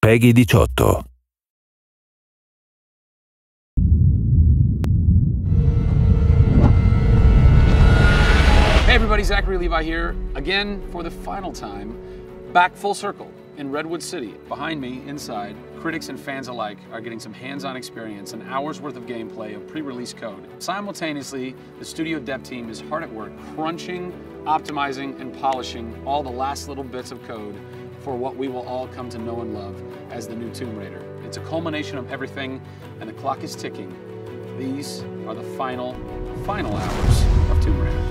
Peggy 18. Hey everybody, Zachary Levi here, again for the final time, back full circle in Redwood City. Behind me, inside, critics and fans alike are getting some hands-on experience, an hour's worth of gameplay of pre-release code. Simultaneously, the studio dev team is hard at work crunching, optimizing, and polishing all the last little bits of code for what we will all come to know and love as the new Tomb Raider. It's a culmination of everything, and the clock is ticking. These are the final hours of Tomb Raider.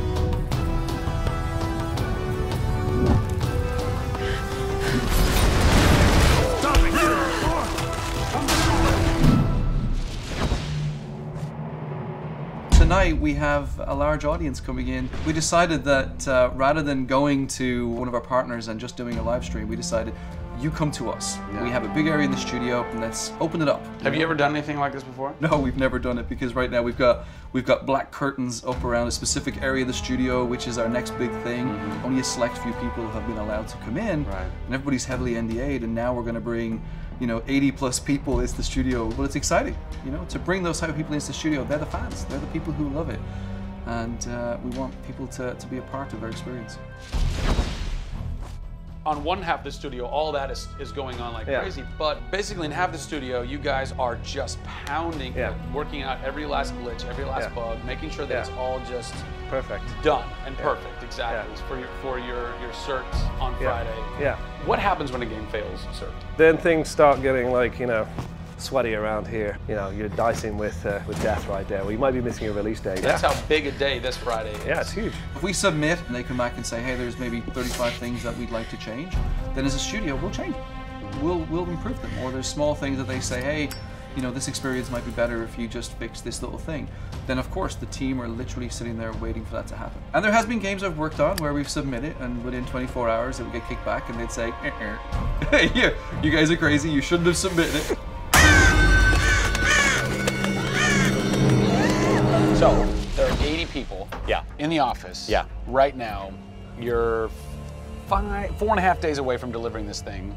Tonight we have a large audience coming in. We decided that rather than going to one of our partners and just doing a live stream, we decided you come to us. Yeah. We have a big area in the studio and let's open it up. Have you ever done anything like this before? No, we've never done it because right now we've got black curtains up around a specific area of the studio, which is our next big thing. Mm-hmm. Only a select few people have been allowed to come in, right. And everybody's heavily NDA'd, and now we're going to bring 80 plus people into the studio. But it's exciting, to bring those type of people into the studio. They're the fans, they're the people who love it. And we want people to be a part of their experience. On one half of the studio, all that is going on like crazy, but basically in half the studio, you guys are just pounding, working out every last glitch, every last bug, making sure that it's all just perfect, done and perfect, exactly, for your certs on Friday. Yeah. What happens when a game fails cert? Then things start getting like, sweaty around here. You're dicing with death right there. We might be missing a release date. That's how big a day this Friday is. Yeah, it's huge. If we submit and they come back and say, hey, there's maybe 35 things that we'd like to change, then as a studio, we'll change them. We'll improve them. Or there's small things that they say, hey, this experience might be better if you just fix this little thing. Then of course the team are literally sitting there waiting for that to happen. And there has been games I've worked on where we've submitted and within 24 hours it would get kicked back and they'd say, hey, you guys are crazy, you shouldn't have submitted it. So, there are 80 people in the office right now. You're 4.5 days away from delivering this thing,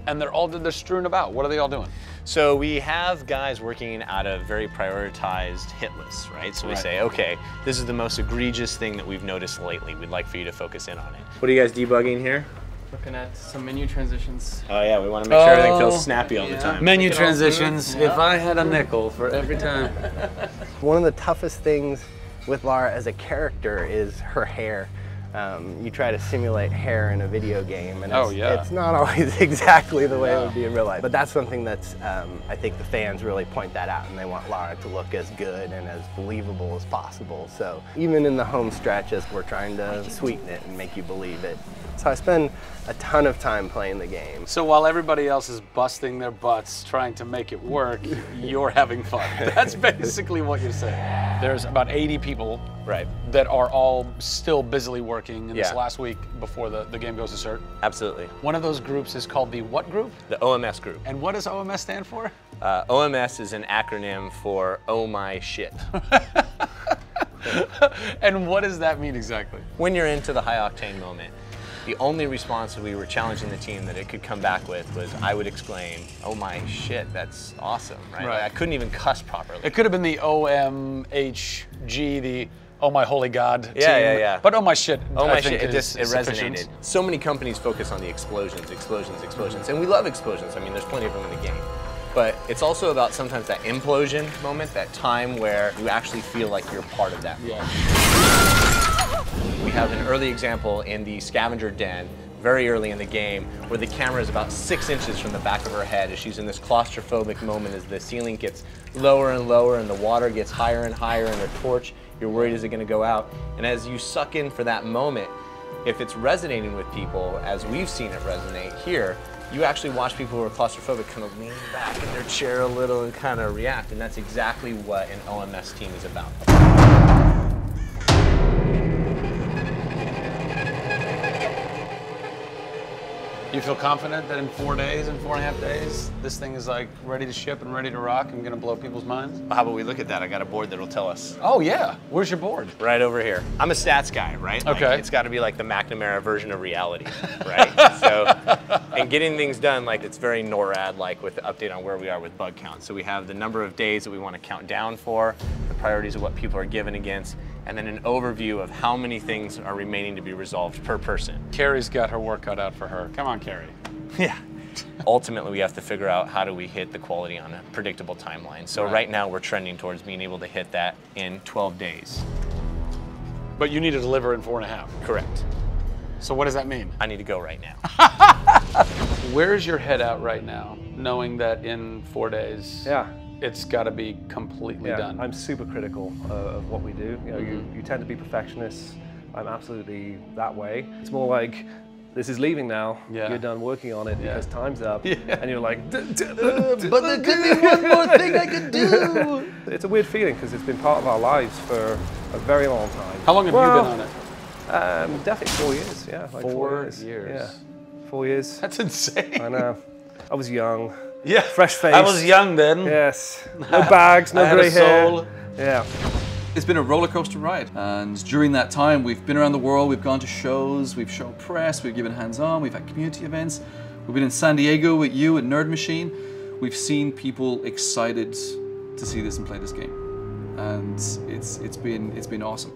and they're strewn about. What are they all doing? So we have guys working out of very prioritized hit lists, right? So we say, okay, this is the most egregious thing that we've noticed lately. We'd like for you to focus in on it. What are you guys debugging here? Looking at some menu transitions. Oh yeah, we want to make sure everything feels snappy all the time. Menu transitions, if I had a nickel for every time. One of the toughest things with Lara as a character is her hair. You try to simulate hair in a video game, and it's not always exactly the way it would be in real life. But that's something that's, I think the fans really point that out, and they want Lara to look as good and as believable as possible. So even in the home stretches, we're trying to sweeten it and make you believe it. So I spend a ton of time playing the game. So while everybody else is busting their butts trying to make it work, you're having fun. That's basically what you're saying. There's about 80 people that are all still busily working in this last week before the game goes to cert. Absolutely. One of those groups is called the what group? The OMS group. And what does OMS stand for? OMS is an acronym for Oh My Shit. And what does that mean exactly? When you're into the high octane moment, the only response that we were challenging the team that it could come back with was, I would exclaim, oh my shit, that's awesome, right? Like, I couldn't even cuss properly. It could have been the OMHG, the oh my holy God team. Yeah. But oh my shit, oh my shit, it resonated. So many companies focus on the explosions, and we love explosions. I mean, there's plenty of them in the game. But it's also about sometimes that implosion moment, that time where you actually feel like you're part of that. We have an early example in the scavenger den, very early in the game, where the camera is about 6 inches from the back of her head as she's in this claustrophobic moment as the ceiling gets lower and lower and the water gets higher and higher and her torch, you're worried, is it going to go out? And as you suck in for that moment, if it's resonating with people, as we've seen it resonate here, you actually watch people who are claustrophobic kind of lean back in their chair a little and kind of react, and that's exactly what an OMS team is about. You feel confident that in 4 days and 4.5 days, this thing is like ready to ship and ready to rock and gonna blow people's minds? How about we look at that? I got a board that'll tell us. Oh yeah, where's your board? Right over here. I'm a stats guy, right? Like, Okay. it's gotta be like the McNamara version of reality, right? So, and getting things done, like it's very NORAD-like with the update on where we are with bug count. So we have the number of days that we wanna count down for, the priorities of what people are given against, and then an overview of how many things are remaining to be resolved per person. Carrie's got her work cut out for her. Come on, Carrie. Yeah. Ultimately, we have to figure out how do we hit the quality on a predictable timeline. So right now, we're trending towards being able to hit that in 12 days. But you need to deliver in 4.5. Correct. So what does that mean? I need to go right now. Where's your head at right now, knowing that in 4 days, Yeah. it's got to be completely done? I'm super critical of what we do. You know, you tend to be perfectionists. I'm absolutely that way. It's more like, this is leaving now. Yeah. You're done working on it because time's up. Yeah. And you're like, But there could be one more thing I could do. It's a weird feeling because it's been part of our lives for a very long time. How long have you been on it? Definitely 4 years, yeah. Like 4 years. years. Yeah, 4 years. That's insane. I know. I was young. Yeah. Fresh face. I was young then. Yes. No bags, no I had grey a hair. soul. Yeah. It's been a roller coaster ride, and during that time we've been around the world, we've gone to shows, we've shown press, we've given hands-on, we've had community events, we've been in San Diego with you at Nerd Machine. We've seen people excited to see this and play this game, and it's been awesome.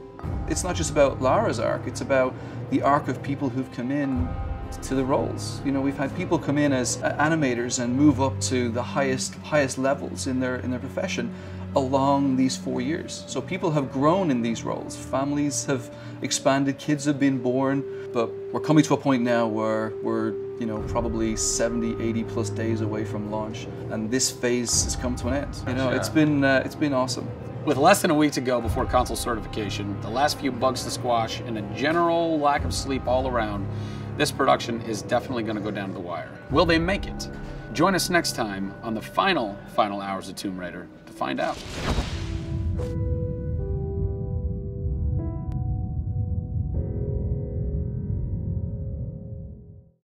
It's not just about Lara's arc, it's about the arc of people who've come in to the roles. You know, we've had people come in as animators and move up to the highest levels in their profession along these 4 years. So people have grown in these roles, families have expanded, kids have been born, but we're coming to a point now where we're, you know, probably 70, 80 plus days away from launch, and this phase has come to an end. You know, it's been awesome. With less than a week to go before console certification, the last few bugs to squash, and a general lack of sleep all around, this production is definitely going to go down to the wire. Will they make it? Join us next time on the final hours of Tomb Raider to find out.